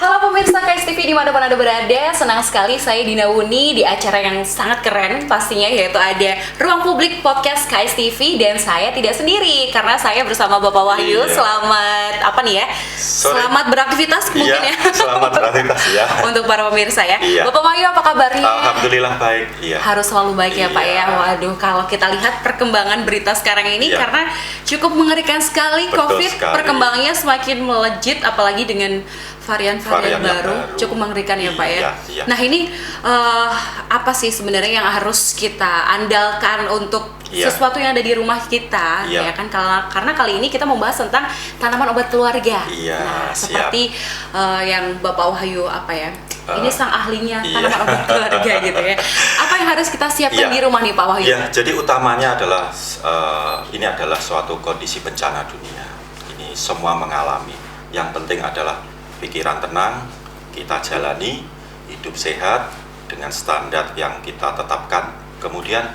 Halo pemirsa KS TV dimanapun Anda berada, senang sekali saya Dina Wuni di acara yang sangat keren pastinya, yaitu ada Ruang Publik Podcast KS TV, dan saya tidak sendiri karena saya bersama Bapak Wahyu. Selamat apa nih ya? Sore. Selamat beraktivitas mungkin ya. Selamat beraktivitas ya. Untuk para pemirsa ya. Iya. Bapak Wahyu apa kabarnya? Alhamdulillah baik. Iya. Harus selalu baik ya Pak ya. Iya. Waduh, kalau kita lihat perkembangan berita sekarang ini Iya. karena cukup mengerikan sekali. Betul COVID sekali. perkembangannya semakin melejit, apalagi dengan varian-varian Varian yang baru. baru. Cukup mengerikan ya Pak ya. Iya, iya. Nah ini apa sih sebenarnya yang harus kita andalkan untuk Iya. sesuatu yang ada di rumah kita, Iya. ya kan? Karena kali ini kita membahas tentang tanaman obat keluarga. Iya, Nah, siap. seperti yang Bapak Wahyu apa ya? Ini sang ahlinya iya. tanaman obat keluarga gitu ya. Apa yang harus kita siapkan Iya. di rumah nih Pak Wahyu? Ya, jadi utamanya adalah ini adalah suatu kondisi bencana dunia. Ini semua mengalami. Yang penting adalah pikiran tenang, kita jalani hidup sehat dengan standar yang kita tetapkan. Kemudian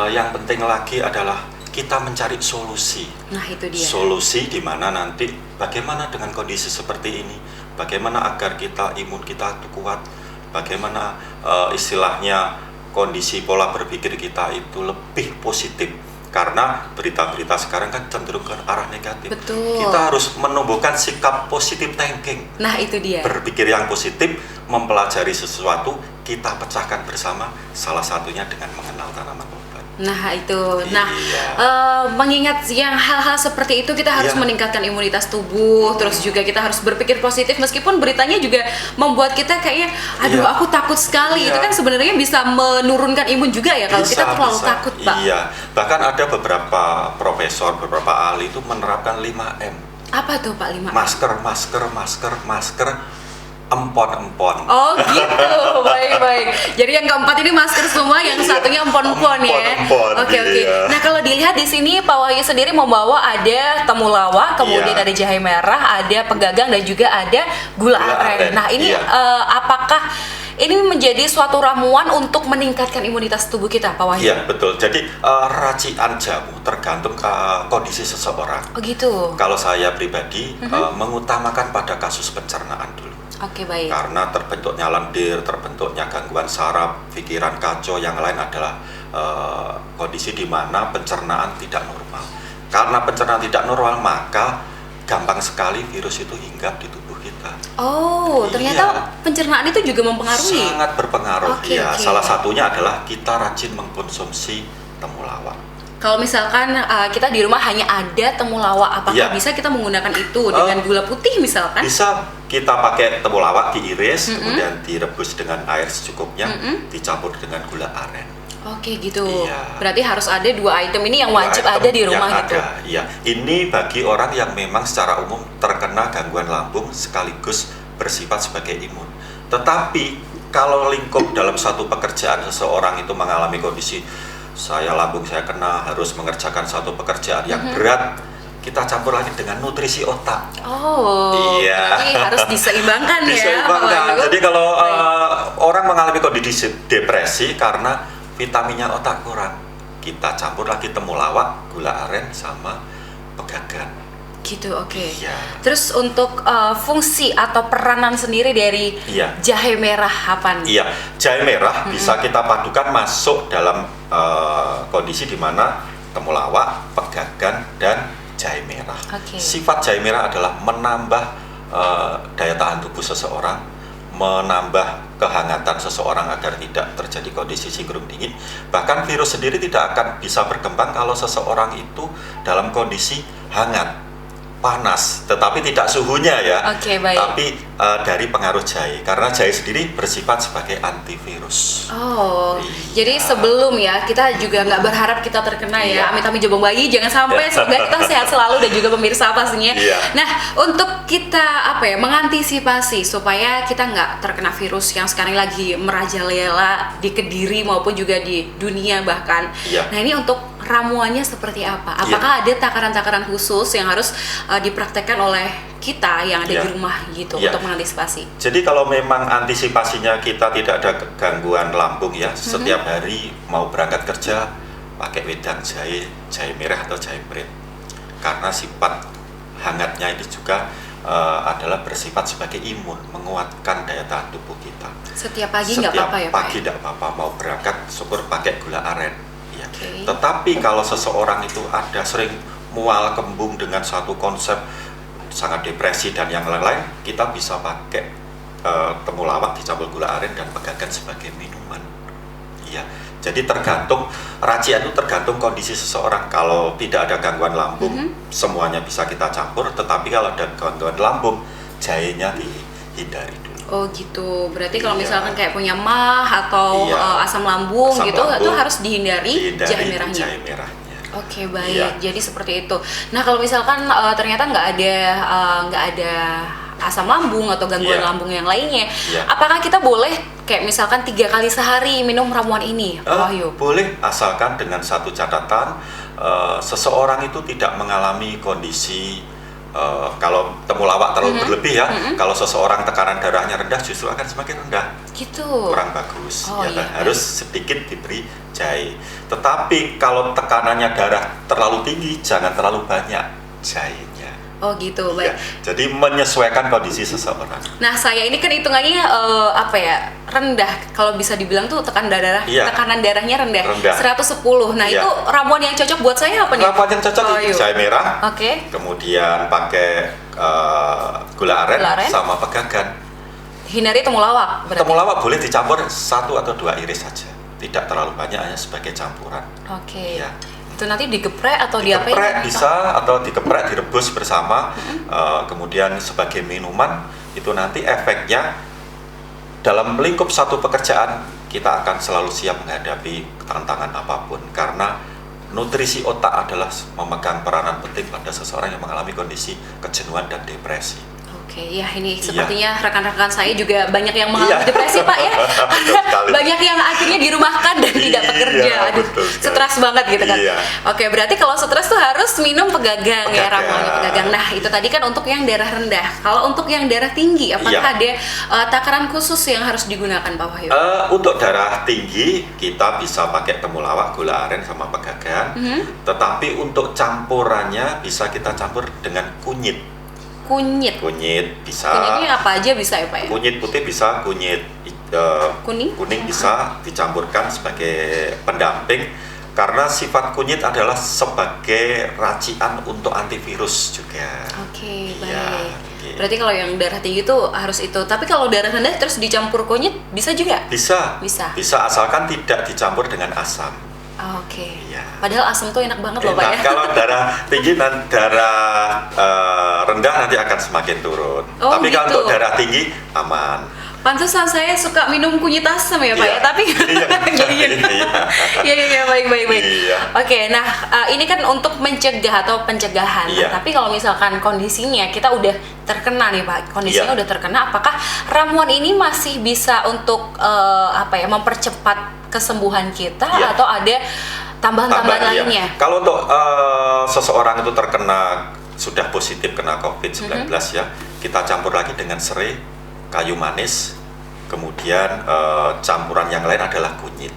yang penting lagi adalah kita mencari solusi. Nah itu dia. Solusi di mana nanti bagaimana dengan kondisi seperti ini, bagaimana agar imun kita itu kuat, bagaimana istilahnya kondisi pola berpikir kita itu lebih positif, karena berita-berita sekarang kan cenderung ke arah negatif. Betul. Kita harus menumbuhkan sikap positif thinking, Nah itu dia. berpikir yang positif, mempelajari sesuatu, kita pecahkan bersama, salah satunya dengan mengenal tanaman obat. Nah itu, nah Iya. mengingat yang hal-hal seperti itu kita harus Iya. meningkatkan imunitas tubuh, terus juga kita harus berpikir positif meskipun beritanya juga membuat kita kayaknya, aduh Iya. aku takut sekali. Iya. Itu kan sebenarnya bisa menurunkan imun juga ya kalau kita terlalu takut Pak. Iya, bahkan ada beberapa profesor, beberapa ahli itu menerapkan 5M. Apa tuh Pak 5? Masker, empon. Oh gitu, baik. Jadi yang keempat ini masker semua, yang satunya empon-empon ya. Empon-empon, Oke. iya. Nah kalau dilihat di sini Pak Wahyu sendiri membawa ada temulawak, kemudian Iya. ada jahe merah, ada pegagang, dan juga ada gula Gula aren. aren, Nah ini iya. apakah ini menjadi suatu ramuan untuk meningkatkan imunitas tubuh kita Pak Wahyu? Iya, betul. Jadi racian jamu tergantung ke kondisi seseorang. Oh gitu. Kalau saya pribadi mengutamakan pada kasus pencernaan dulu. Oke baik. Karena terbentuknya lendir, terbentuknya gangguan saraf, pikiran kacau, yang lain adalah kondisi di mana pencernaan tidak normal. Karena pencernaan tidak normal, maka gampang sekali virus itu hinggap di tubuh kita. Oh ternyata Iya. pencernaan itu juga mempengaruhi. Sangat berpengaruh. Oke, Ya, oke. salah satunya adalah kita rajin mengkonsumsi temulawak. Kalau misalkan kita di rumah hanya ada temulawak, apakah Iya. bisa kita menggunakan itu dengan gula putih misalkan? Bisa kita pakai temulawak diiris, kemudian direbus dengan air secukupnya, dicampur dengan gula aren. Oke gitu. Iya. Berarti harus ada 2 item ini yang wajib Dua item ada di rumah yang gitu. ada, iya. Ini bagi orang yang memang secara umum terkena gangguan lambung sekaligus bersifat sebagai imun. Tetapi kalau lingkup dalam satu pekerjaan seseorang itu mengalami kondisi lambung saya kena, harus mengerjakan satu pekerjaan yang berat, kita campur lagi dengan nutrisi otak. Oh, Iya. berarti harus diseimbangkan ya. Pak Diseimbangkan. Wahyu. Jadi kalau Baik. orang mengalami kondisi depresi karena vitaminnya otak kurang, kita campur lagi temulawak, gula aren sama pegagan. Gitu, oke. Iya. Terus untuk fungsi atau peranan sendiri dari Iya. jahe merah apa nih? Iya, jahe merah bisa kita padukan masuk dalam kondisi di mana temulawak, pegagan, dan jahe merah. Oke. Sifat jahe merah adalah menambah daya tahan tubuh seseorang, menambah kehangatan seseorang agar tidak terjadi kondisi sinkron dingin. Bahkan virus sendiri tidak akan bisa berkembang kalau seseorang itu dalam kondisi hangat, panas, tetapi tidak suhunya ya. Oke, baik. Tapi dari pengaruh jahe, karena jahe sendiri bersifat sebagai antivirus. Oh, Iya. jadi sebelum ya kita juga nggak berharap kita terkena ya, Iya. amit-amit jabang bayi, jangan sampai. Semoga kita sehat selalu dan juga pemirsa pastinya. Iya. Nah, untuk kita mengantisipasi supaya kita nggak terkena virus yang sekarang lagi merajalela di Kediri maupun juga di dunia bahkan. Iya. Nah ini untuk ramuannya seperti apa? Apakah ada takaran-takaran khusus yang harus dipraktekkan oleh kita yang ada Iya. di rumah gitu Iya. untuk mengantisipasi? Jadi kalau memang antisipasinya kita tidak ada gangguan lambung ya, setiap hari mau berangkat kerja pakai wedang jahe merah atau jahe meret. Karena sifat hangatnya itu juga adalah bersifat sebagai imun, menguatkan daya tahan tubuh kita. Setiap pagi nggak apa-apa ya Pak? Pagi nggak apa-apa, mau berangkat syukur pakai gula aren. Ya. Okay. Tetapi kalau seseorang itu ada sering mual kembung dengan satu konsep sangat depresi dan yang lain-lain, kita bisa pakai temulawak dicampur gula aren dan pegagan sebagai minuman. Iya. Jadi tergantung racian itu tergantung kondisi seseorang. Kalau tidak ada gangguan lambung, semuanya bisa kita campur. Tetapi kalau ada gangguan lambung, jahenya dihindari dulu. Oh gitu. Berarti kalau misalkan kayak punya mah atau asam lambung gitu, itu harus dihindari jahe merahnya. Jahe merahnya. Oke, baik. Jadi seperti itu. Nah kalau misalkan ternyata nggak ada asam lambung atau gangguan lambung yang lainnya, apakah kita boleh kayak misalkan 3 kali sehari minum ramuan ini, Wahyu? Boleh, asalkan dengan satu catatan, seseorang itu tidak mengalami kondisi kalau temulawak terlalu berlebih ya. Kalau seseorang tekanan darahnya rendah justru akan semakin rendah. Gitu. Kurang bagus. Harus sedikit diberi jahe. Tetapi kalau tekanannya darah terlalu tinggi, jangan terlalu banyak jahenya. Oh gitu, baik. Jadi menyesuaikan kondisi seseorang. Nah saya ini kan hitungannya rendah. Kalau bisa dibilang tuh tekanan darahnya rendah. 110. Nah itu ramuan yang cocok buat saya apa nih? Ramuan yang cocok jahe merah. Oke. Kemudian pakai gula aren sama pegagan. Hindari temulawak. Berarti. Temulawak boleh dicampur 1 atau 2 iris saja. Tidak terlalu banyak, hanya sebagai campuran. Oke. Itu nanti digeprek atau diapain? Digeprek bisa atau digeprek direbus bersama. Kemudian sebagai minuman itu nanti efeknya dalam lingkup satu pekerjaan kita akan selalu siap menghadapi tantangan apapun, karena nutrisi otak adalah memegang peranan penting pada seseorang yang mengalami kondisi kejenuhan dan depresi. Oke, ya ini sepertinya rekan-rekan saya juga banyak yang mengalami depresi Pak ya. Banyak yang akhirnya dirumahkan dan tidak bekerja. Stres banget gitu kan. Oke, berarti kalau stres tuh harus minum pegagang ya, ramuannya pegagang. Nah, itu tadi kan untuk yang darah rendah. Kalau untuk yang darah tinggi, apakah ada takaran khusus yang harus digunakan Pak Wahyu? Untuk darah tinggi kita bisa pakai temulawak, gula aren sama pegagan. Tetapi untuk campurannya bisa kita campur dengan kunyit. Kunyit bisa. Kunyitnya apa aja bisa ya Pak ya? Kunyit putih bisa, kunyit kuning bisa dicampurkan sebagai pendamping, karena sifat kunyit adalah sebagai racian untuk antivirus juga. Oke, baik. Berarti kalau yang darah tinggi itu harus itu. Tapi kalau darah rendah terus dicampur kunyit bisa juga? Bisa asalkan tidak dicampur dengan asam. Oke. Padahal asam tuh enak banget loh Pak ya. Kalau darah tinggi dan darah rendah nanti akan semakin turun. Tapi kalau untuk darah tinggi aman. Pantesan saya suka minum kunyit asam ya Pak ya. Tapi baik. Oke, nah ini kan untuk mencegah atau pencegahan. Nah, tapi kalau misalkan kondisinya kita udah terkena nih Pak, kondisinya udah terkena, apakah ramuan ini masih bisa untuk mempercepat kesembuhan kita atau ada tambahan-tambahan lainnya? Kalau untuk seseorang itu terkena sudah positif kena COVID-19 kita campur lagi dengan serai, kayu manis, kemudian campuran yang lain adalah kunyit.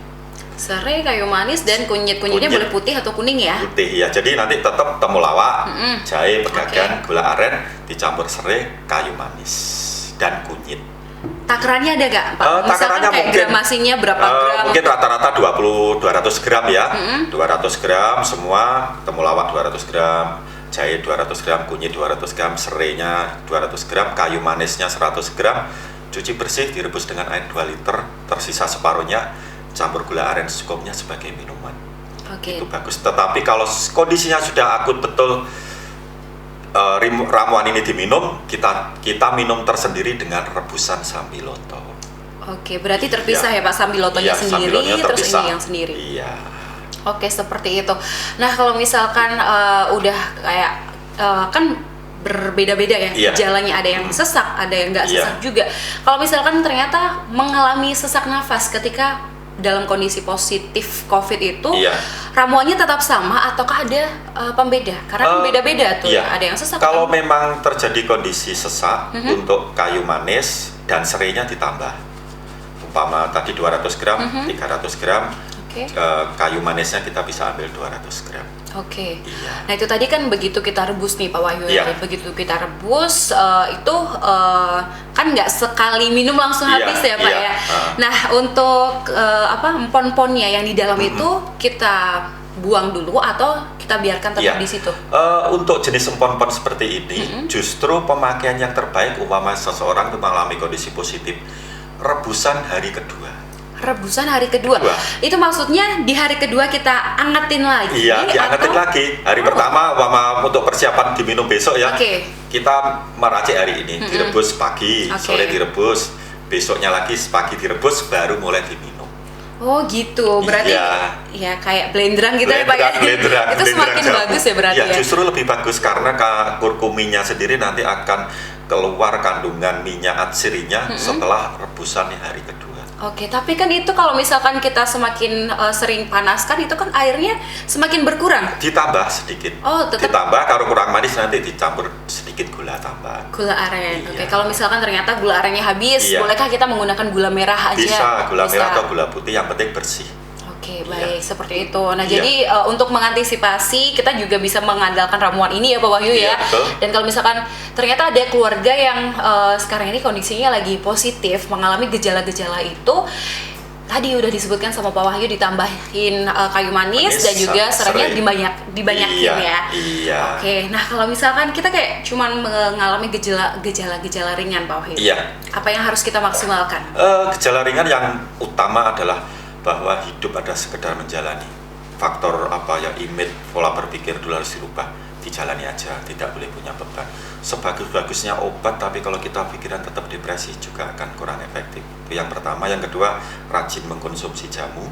Serai, kayu manis, dan kunyitnya boleh putih atau kuning ya? Putih ya, jadi nanti tetap temulawak, jahe, pegagan, gula aren, dicampur serai, kayu manis, dan kunyit. Takarannya ada gak Pak? Takarannya kayak mungkin gramasinya berapa gram? Mungkin rata-rata 200 gram ya. 200 gram semua, temulawak 200 gram, jahe 200 gram, kunyit 200 gram, serainya 200 gram, kayu manisnya 100 gram. Cuci bersih, direbus dengan air 2 liter, tersisa separuhnya campur gula aren secukupnya sebagai minuman. Itu bagus. Tetapi kalau kondisinya sudah akut betul, ramuan ini diminum, kita minum tersendiri dengan rebusan sambiloto. Oke, berarti terpisah ya Pak, sambilotonya sendiri, terus ini yang sendiri. Iya. Oke, seperti itu. Nah, kalau misalkan udah kayak kan berbeda-beda ya gejalanya, ada yang sesak, ada yang nggak sesak juga. Kalau misalkan ternyata mengalami sesak nafas ketika dalam kondisi positif COVID itu, ramuannya tetap sama ataukah ada pembeda? Karena kan beda-beda tuh, ada yang sesak. Kalau memang terjadi kondisi sesak, untuk kayu manis dan serainya ditambah. Umpama tadi 200 gram, 300 gram, kayu manisnya kita bisa ambil 200 gram. Oke. Iya. Nah itu tadi kan begitu kita rebus nih Pak Wahyu, Iya. begitu kita rebus itu kan nggak sekali minum langsung Iya, habis ya Pak iya. ya. Nah untuk empon-emponnya yang di dalam itu kita buang dulu atau kita biarkan tetap Iya. di situ? Untuk jenis empon-empon seperti ini, justru pemakaian yang terbaik umpama seseorang itu mengalami kondisi positif, rebusan hari kedua. Rebusan hari kedua. Dua. Itu maksudnya di hari kedua kita angetin lagi? Iya, diangetin atau- lagi. Hari pertama umpama untuk persiapan diminum besok ya. Oke. Kita meracik hari ini, direbus pagi, Oke. sore direbus, besoknya lagi pagi direbus, baru mulai diminum. Oh gitu, berarti Iya. ya kayak blenderan gitu ya Pak ya? Blenderan, Itu semakin jamu. bagus ya berarti Ya, ya? justru lebih bagus karena kurkuminnya sendiri nanti akan keluar kandungan minyak atsirinya setelah rebusan di hari kedua. Oke, tapi kan itu kalau misalkan kita semakin sering panaskan itu kan airnya semakin berkurang. Ditambah sedikit. Oh, tetap Ditambah kalau kurang manis nanti dicampur sedikit gula tambahan. gula aren. Oke, Iya. kalau misalkan ternyata gula arennya habis, Iya. bolehkah kita menggunakan gula merah aja? Bisa gula Bisa. merah atau gula putih, yang penting bersih. Oke, Iya. baik, seperti itu. Nah, Iya. jadi untuk mengantisipasi kita juga bisa mengandalkan ramuan ini ya Pak Wahyu ya. Iya, betul. Dan kalau misalkan ternyata ada keluarga yang sekarang ini kondisinya lagi positif mengalami gejala-gejala itu, tadi udah disebutkan sama Pak Wahyu ditambahin kayu manis dan juga serainya serai. dibanyakin Iya, ya. iya. Oke, nah kalau misalkan kita kayak cuman mengalami gejala ringan Pak Wahyu, Iya. apa yang harus kita maksimalkan? Gejala ringan yang utama adalah bahwa hidup ada sekedar menjalani. Faktor apa ya, image, pola berpikir dulu harus dirubah. Dijalani aja, tidak boleh punya beban. Sebagus-bagusnya obat, tapi kalau kita pikiran tetap depresi juga akan kurang efektif. Itu yang pertama. Yang kedua, rajin mengkonsumsi jamu,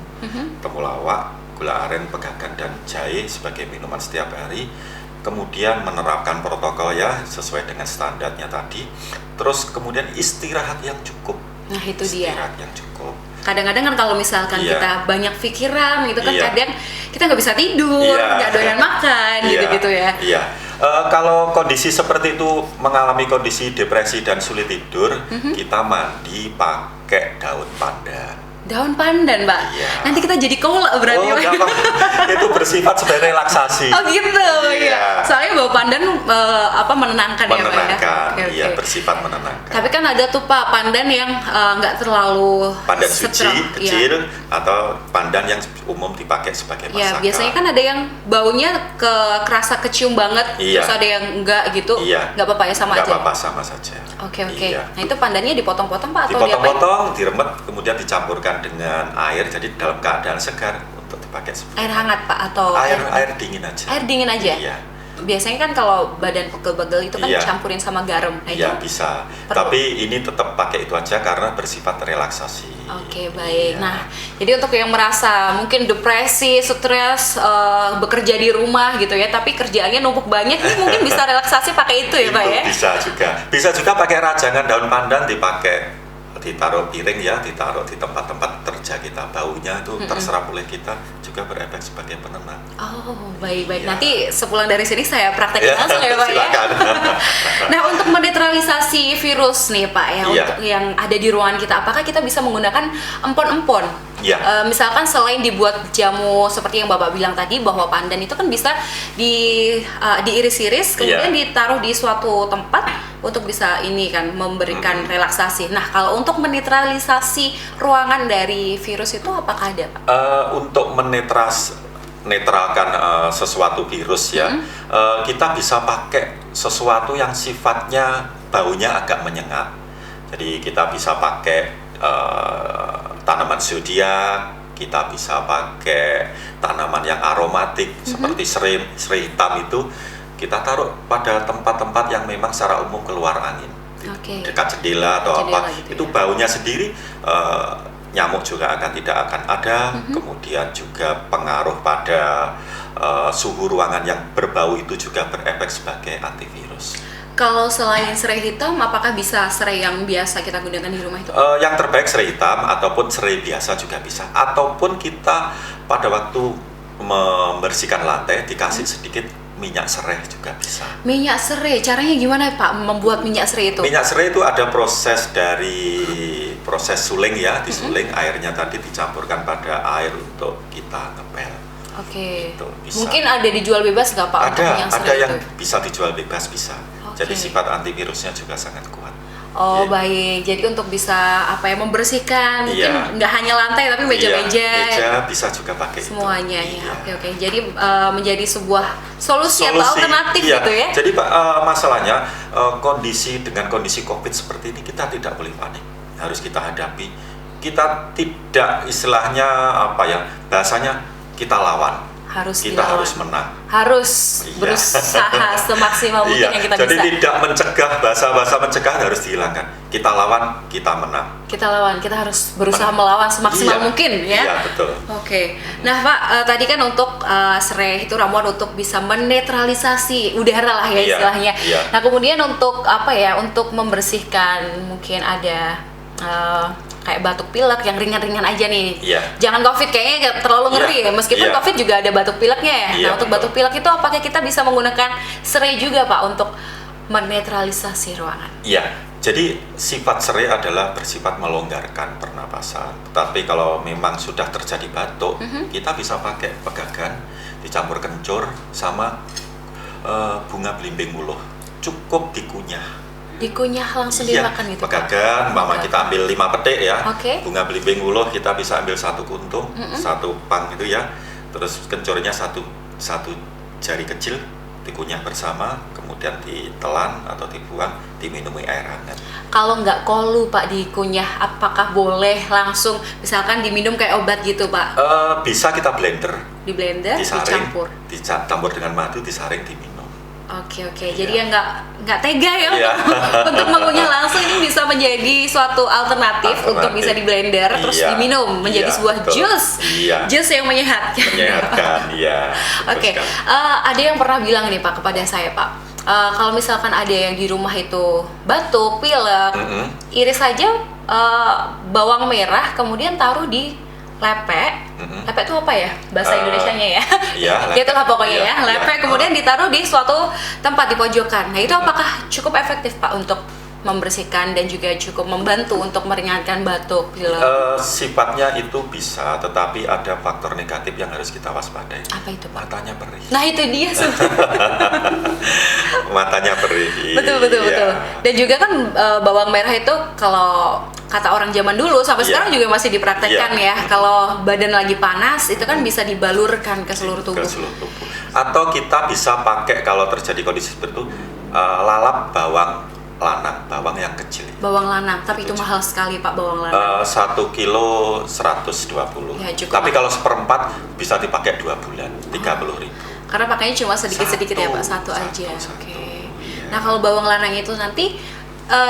temulawak, gula aren, pegagan, dan jahe sebagai minuman setiap hari. Kemudian menerapkan protokol ya sesuai dengan standarnya tadi. Terus kemudian istirahat yang cukup. Nah itu dia. Istirahat yang cukup. Kadang-kadang kan kalau misalkan Iya. kita banyak pikiran gitu kan, Iya. kadang kita nggak bisa tidur, Iya. nggak doyan makan Iya, gitu-gitu ya. Iya. Kalau kondisi seperti itu mengalami kondisi depresi dan sulit tidur, kita mandi pakai daun pandan. Daun pandan, Pak. Iya. Nanti kita jadi kolak berarti, Pak. enggak apa-apa. Itu bersifat sebagai relaksasi. Oh gitu, Iya. ya. Soalnya bau pandan menenangkan, ya, Pak ya. Menenangkan, Oke, iya, oke. bersifat menenangkan. Tapi kan ada tuh Pak pandan yang nggak terlalu Pandan suci, strong. kecil, Iya. atau pandan yang umum dipakai sebagai Ya, masakan. biasanya kan ada yang baunya kerasa kecium banget, Iya. terus ada yang enggak gitu. Iya. Nggak apa-apa ya, sama Nggak aja. apa-apa, sama saja. Oke, oke. Iya. Nah, itu pandannya dipotong-potong Pak atau diapain? Dipotong-potong, diremet, kemudian dicampurkan dengan air, jadi dalam keadaan segar untuk dipakai sebagai Air hangat Pak atau air dingin aja. air dingin aja? Iya. Biasanya kan kalau badan pegel-pegel itu kan Iya. campurin sama garam. Nah, Iya itu bisa, perlu. tapi ini tetap pakai itu aja karena bersifat relaksasi. Oke, baik. Iya. Nah, jadi untuk yang merasa mungkin depresi, stres, bekerja di rumah gitu ya, tapi kerjaannya numpuk banyak, ini mungkin bisa relaksasi pakai itu ya, Pak ya? Bisa juga pakai rajangan daun pandan, ditaruh piring ya, ditaruh di tempat-tempat kerja kita, baunya itu terserap oleh kita, juga berefek sebagai penenang. Oh, baik-baik. Iya. Nanti sepulang dari sini saya praktekin langsung ya, Pak ya? Silakan. Nah, untuk menetralisasi virus nih, Pak ya, Iya. untuk yang ada di ruangan kita, apakah kita bisa menggunakan empon-empon? Iya. Misalkan selain dibuat jamu seperti yang Bapak bilang tadi, bahwa pandan itu kan bisa diiris-iris, kemudian Iya. ditaruh di suatu tempat untuk bisa ini kan memberikan relaksasi. Nah, kalau untuk menetralisasi ruangan dari virus itu apakah ada, Pak? Untuk netralkan sesuatu virus ya, kita bisa pakai sesuatu yang sifatnya baunya agak menyengat. Jadi kita bisa pakai tanaman zodiak, kita bisa pakai tanaman yang aromatik seperti serai hitam itu kita taruh pada tempat-tempat yang memang secara umum keluar angin, Oke. dekat jendela atau Jendela apa, gitu itu ya. baunya sendiri nyamuk juga tidak akan ada. Kemudian juga pengaruh pada suhu ruangan yang berbau itu juga berefek sebagai antivirus. Kalau selain serai hitam, apakah bisa serai yang biasa kita gunakan di rumah itu? Yang terbaik serai hitam ataupun serai biasa juga bisa, ataupun kita pada waktu membersihkan lantai dikasih sedikit minyak serai juga bisa. Minyak serai, caranya gimana Pak membuat minyak serai itu? Minyak serai itu ada proses suling ya, disuling, airnya tadi dicampurkan pada air untuk kita ngepel. Oke. Gitu, bisa. Mungkin ada dijual bebas nggak Pak? untuk yang Ada serai yang itu? bisa dijual bebas, bisa. Jadi Oke. sifat antivirusnya juga sangat kuat. Oh Iya. baik, jadi untuk bisa membersihkan mungkin Iya. nggak hanya lantai tapi meja-meja Iya, meja bisa juga pakai semuanya itu. ya. Iya. Oke. Jadi menjadi sebuah solusi atau alternatif iya. gitu ya. Jadi Pak, masalahnya dengan kondisi COVID seperti ini kita tidak boleh panik, harus kita hadapi. Kita tidak istilahnya bahasanya kita lawan. Harus Kita dilawan. harus menang. Harus Iya. berusaha semaksimal mungkin Iya, yang kita jadi bisa. tidak mencegah, bahasa mencegah harus dihilangkan. Kita lawan, kita menang. Kita lawan, kita harus berusaha melawan semaksimal Iya. mungkin ya. Iya, betul. Oke, nah Pak, tadi kan untuk serai itu ramuan untuk bisa menetralisasi udara lah ya Iya, istilahnya. iya. Nah kemudian untuk untuk membersihkan mungkin ada kayak batuk pilek yang ringan-ringan aja nih. Iya. Jangan COVID kayaknya nggak terlalu ngeri Iya, ya, meskipun iya. COVID juga ada batuk pileknya ya. Iya, Nah untuk betul. batuk pilek itu apakah kita bisa menggunakan serai juga Pak untuk menetralisasi ruangan? Iya, jadi sifat serai adalah bersifat melonggarkan pernapasan. Tetapi kalau memang sudah terjadi batuk, kita bisa pakai pegagan dicampur kencur sama bunga belimbing uluh. Cukup dikunyah. Dikunyah langsung Iya, dimakan gitu Pak? pegagan, mama kita ambil 5 petik ya. Oke. Bunga belimbing uluh kita bisa ambil 1 kuntung, 1 pang itu ya. Terus kencurnya satu jari kecil dikunyah bersama, kemudian ditelan atau dibuang, diminumi air hangat. Kalau nggak kolu Pak dikunyah, apakah boleh langsung misalkan diminum kayak obat gitu Pak? Bisa kita blender, Di blender, disaring, dicampur. dicampur dengan madu, disaring, diminum. Oke. Iya. Jadi ya nggak tega ya Iya. untuk mengunyah langsung, ini bisa menjadi suatu alternatif untuk bisa di blender terus Iya. diminum menjadi Iya, sebuah betul. jus. Iya. Jus yang menyehatkan. Menyehatkan, iya. betul Oke, sekali. ada yang pernah bilang nih Pak kepada saya Pak, kalau misalkan ada yang di rumah itu batuk, pilek, iris saja bawang merah kemudian taruh di lepek. Lepek itu apa ya bahasa Indonesianya ya? Iya, Ya itulah pokoknya Iya, ya, lepek iya. kemudian ditaruh di suatu tempat di pojokan. Nah itu apakah cukup efektif Pak untuk membersihkan dan juga cukup membantu untuk meringankan batuk, pilek? Sifatnya itu bisa, tetapi ada faktor negatif yang harus kita waspadai. Apa itu Pak? Matanya perih. Nah itu dia sebenarnya. Matanya perih. betul. Iya. Dan juga kan bawang merah itu kalau kata orang zaman dulu sampai Iya. sekarang juga masih dipraktekkan Iya. ya. Kalau badan lagi panas itu kan bisa dibalurkan ke seluruh tubuh. Ke seluruh tubuh. Atau kita bisa pakai kalau terjadi kondisi seperti itu, lalap bawang lanang, bawang yang kecil. Bawang lanang, tapi itu mahal sekali Pak bawang lanang. 1 kilo 120. Ya, cukup Tapi mahal. kalau seperempat bisa dipakai 2 bulan, 30.000. Karena pakainya cuma sedikit-sedikit ya Pak, satu aja. Oke. Nah kalau bawang lanang itu nanti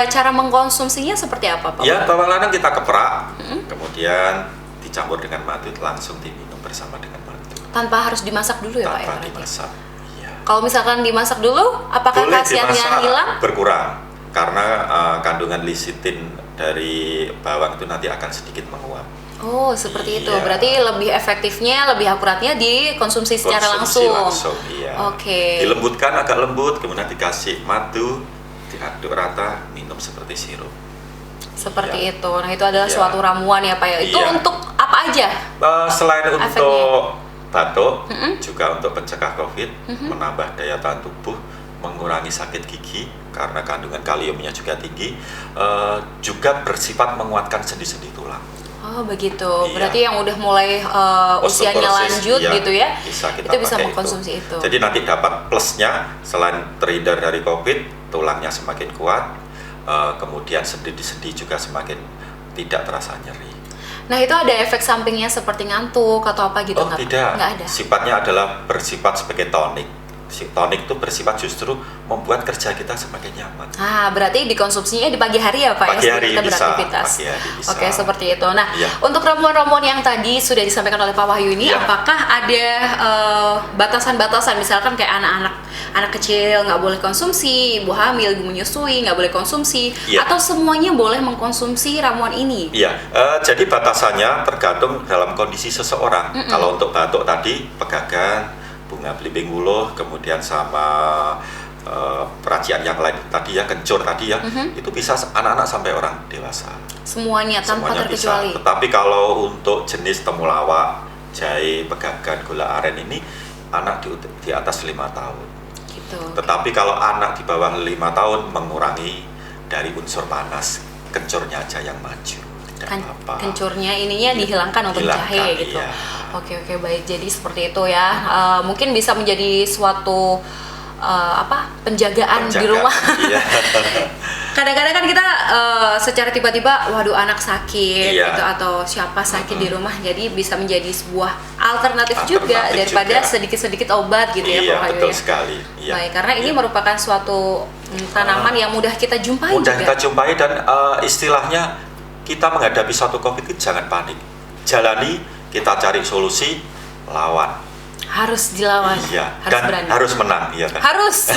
cara mengkonsumsinya seperti apa Pak? Ya, bawang lanang kita keprak, kemudian dicampur dengan madu, langsung diminum bersama dengan madu. Tanpa harus dimasak dulu ya Pak ya? Tanpa berarti? dimasak. Iya. Kalau misalkan dimasak dulu, apakah Boleh khasiatnya dimasak, hilang? berkurang karena kandungan lisitin dari bawang itu nanti akan sedikit menguap. Oh, seperti itu. Iya. Berarti lebih efektifnya, lebih akuratnya dikonsumsi secara Konsumsi langsung. iya. Oke. Dilembutkan agak lembut, kemudian dikasih madu, diaduk rata, minum seperti sirup. Seperti Iya. itu. Nah, itu adalah Iya. suatu ramuan ya, Pak ya. Itu Iya. untuk apa aja? Selain Efeknya? untuk batuk, juga untuk pencegah COVID, menambah daya tahan tubuh, mengurangi sakit gigi karena kandungan kaliumnya juga tinggi, juga bersifat menguatkan sendi-sendi tulang. Oh, begitu. Iya. Berarti yang udah mulai usianya Osteoporosis, lanjut iya, gitu ya. Bisa kita Itu bisa pakai mengkonsumsi itu. Jadi nanti dapat plusnya, selain terhindar dari COVID, tulangnya semakin kuat, kemudian sendi-sendi juga semakin tidak terasa nyeri. Nah, itu ada efek sampingnya seperti ngantuk atau apa gitu Oh nggak, Pak? tidak, Nggak ada. sifatnya adalah bersifat sebagai tonik. Si tonik itu bersifat justru membuat kerja kita semakin nyaman. Ah, berarti dikonsumsinya di pagi hari ya Pak Pagi ya, hari kita bisa, beraktivitas. pagi hari bisa. Oke, seperti itu. Nah, Iya. untuk ramuan-ramuan yang tadi sudah disampaikan oleh Pak Wahyu ini, Iya. apakah ada batasan-batasan? Misalkan kayak anak kecil nggak boleh konsumsi, ibu hamil, ibu menyusui nggak boleh konsumsi, Iya. atau semuanya boleh mengkonsumsi ramuan ini? Iya, jadi batasannya tergantung dalam kondisi seseorang. Kalau untuk batuk tadi, pegagan, bunga belimbing uluh, kemudian sama peracian yang lain tadi ya, kencur tadi ya, itu bisa anak-anak sampai orang dewasa. Semuanya tanpa Semuanya terkecuali. bisa. Tetapi kalau untuk jenis temulawak, jahe, pegagan, gula aren ini anak di atas 5 tahun. Gitu. Tetapi kalau anak di bawah 5 tahun mengurangi dari unsur panas, kencurnya aja yang maju. Tidak apa-apa. Kencurnya ininya dihilangkan untuk jahe gitu. Iya. Oke, baik. Jadi seperti itu ya. Mungkin bisa menjadi suatu penjagaan di rumah. Iya. Kadang-kadang kan kita secara tiba-tiba, waduh anak sakit Iya. gitu atau siapa sakit di rumah, jadi bisa menjadi sebuah alternatif juga daripada juga. sedikit-sedikit obat gitu ya Iya, Pak Wahyu betul ya. sekali. Iya. Baik, karena ini Iya. merupakan suatu tanaman yang mudah kita jumpai Mudah juga. kita jumpai dan istilahnya kita menghadapi satu COVID itu jangan panik. Jalani, kita cari solusi, lawan. Harus dilawan, Iya, harus dan berani. harus menang, iya kan? Harus.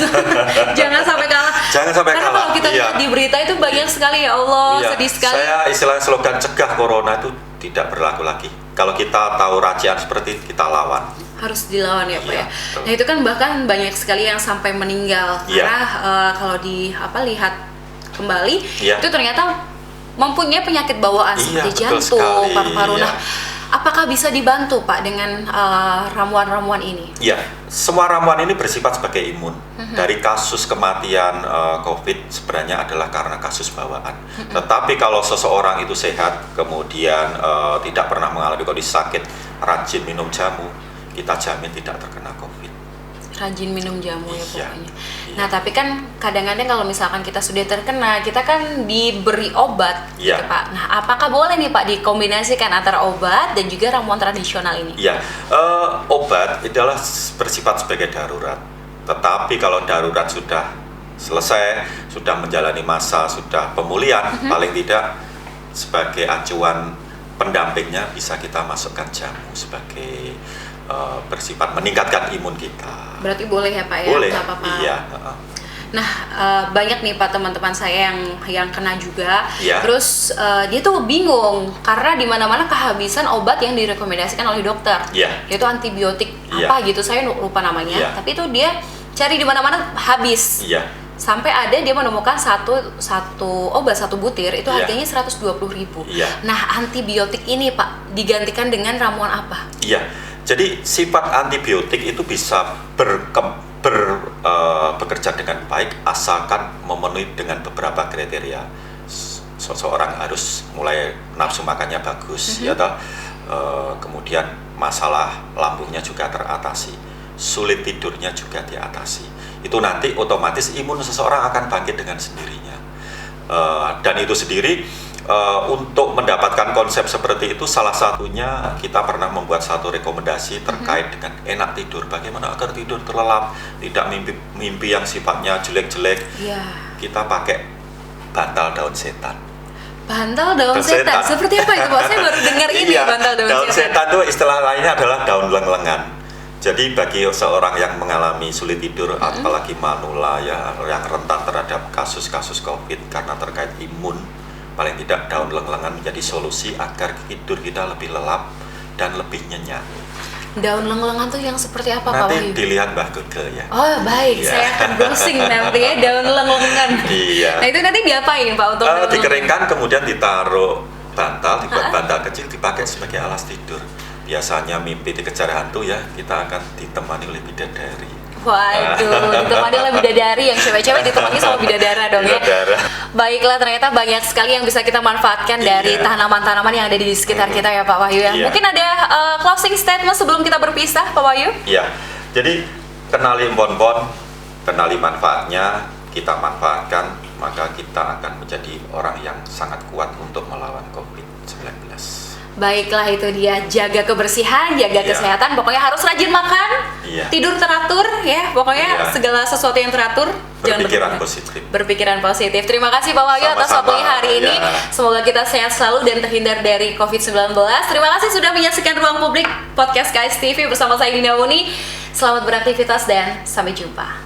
Jangan sampai kalah. Jangan sampai Karena kalah. kalau kita Iya. lihat di berita itu banyak sekali ya Allah, Iya, sedih sekali. saya istilahnya slogan cegah corona itu tidak berlaku lagi. Kalau kita tahu racian seperti itu, kita lawan. Harus dilawan ya Pak Iya, ya. betul. Nah itu kan bahkan banyak sekali yang sampai meninggal Iya. karena kalau lihat kembali Iya. itu ternyata mempunyai penyakit bawaan Iya, seperti betul jantung, sekali. paru-paru. Iya. Nah, apakah bisa dibantu Pak dengan ramuan-ramuan ini? Ya, semua ramuan ini bersifat sebagai imun. Dari kasus kematian COVID sebenarnya adalah karena kasus bawaan. Tetapi kalau seseorang itu sehat, kemudian tidak pernah mengalami kondisi sakit, rajin minum jamu, kita jamin tidak terkena COVID. Rajin minum jamu ya Iya, pokoknya. iya. Nah tapi kan kadang-kadang kalau misalkan kita sudah terkena, kita kan diberi obat Iya. gitu Pak. Nah apakah boleh nih Pak dikombinasikan antara obat dan juga ramuan tradisional ini? Ya, obat adalah bersifat sebagai darurat. Tetapi kalau darurat sudah selesai, sudah menjalani masa, sudah pemulihan, paling tidak sebagai acuan pendampingnya bisa kita masukkan jamu sebagai bersifat meningkatkan imun kita. Berarti boleh ya Pak ya? Boleh, Nggak apa-apa. iya. Nah banyak nih Pak teman-teman saya yang kena juga. Iya. Terus dia tuh bingung karena di mana-mana kehabisan obat yang direkomendasikan oleh dokter. Iya. Yaitu antibiotik Iya. apa gitu, saya lupa namanya. Iya. Tapi itu dia cari di mana-mana habis. Iya. Sampai ada dia menemukan satu obat, satu butir itu Iya. harganya 120.000. Iya. Nah antibiotik ini Pak digantikan dengan ramuan apa? Iya. Jadi sifat antibiotik itu bisa bekerja dengan baik asalkan memenuhi dengan beberapa kriteria. Seseorang harus mulai nafsu makannya bagus, ya toh. Kemudian masalah lambungnya juga teratasi, sulit tidurnya juga diatasi. Itu nanti otomatis imun seseorang akan bangkit dengan sendirinya. Dan itu sendiri untuk mendapatkan konsep seperti itu, salah satunya kita pernah membuat satu rekomendasi terkait dengan enak tidur. Bagaimana agar tidur terlelap, tidak mimpi yang sifatnya jelek-jelek. Iya. Kita pakai bantal daun setan. Bantal daun setan. Seperti apa itu Pak? Saya baru dengar ini Iya, bantal daun setan. setan itu istilah lainnya adalah daun leng-lengan. Jadi bagi seorang yang mengalami sulit tidur, apalagi manula ya, yang rentan terhadap kasus-kasus COVID karena terkait imun, paling tidak daun leng-lengan menjadi solusi agar tidur kita lebih lelap dan lebih nyenyak. Daun leng-lengan tuh yang seperti apa Pak Nanti Wahyu? dilihat Mbak Google ya. Oh baik, Iya. saya akan browsing nanti ya daun leng-lengan. Iya. Nah itu nanti diapain Pak untuk daun Dikeringkan kemudian ditaruh bantal, dibuat bantal kecil dipakai sebagai alas tidur. Biasanya mimpi dikejar hantu ya, kita akan ditemani oleh bidadari. Waduh, ditemani oleh bidadari, yang cewek-cewek ditemani sama bidadara dong ya. Bidadara. Baiklah, ternyata banyak sekali yang bisa kita manfaatkan dari Iya. tanaman-tanaman yang ada di sekitar kita ya Pak Wahyu ya. Iya. Mungkin ada closing statement sebelum kita berpisah Pak Wahyu? Ya, jadi kenali empon-empon, kenali manfaatnya, kita manfaatkan, maka kita akan menjadi orang yang sangat kuat untuk melawan COVID-19. Baiklah, itu dia, jaga kebersihan, jaga Iya. kesehatan, pokoknya harus rajin makan, Iya. tidur teratur ya, pokoknya Iya. segala sesuatu yang teratur. Jangan Berpikiran berlebihan. positif. Berpikiran positif. Terima kasih Pak Wahyu atas Sama-sama, waktunya hari ini. ya. Semoga kita sehat selalu dan terhindar dari COVID-19. Terima kasih sudah menyaksikan Ruang Publik Podcast KS TV bersama saya Dina Wuni. Selamat beraktivitas dan sampai jumpa.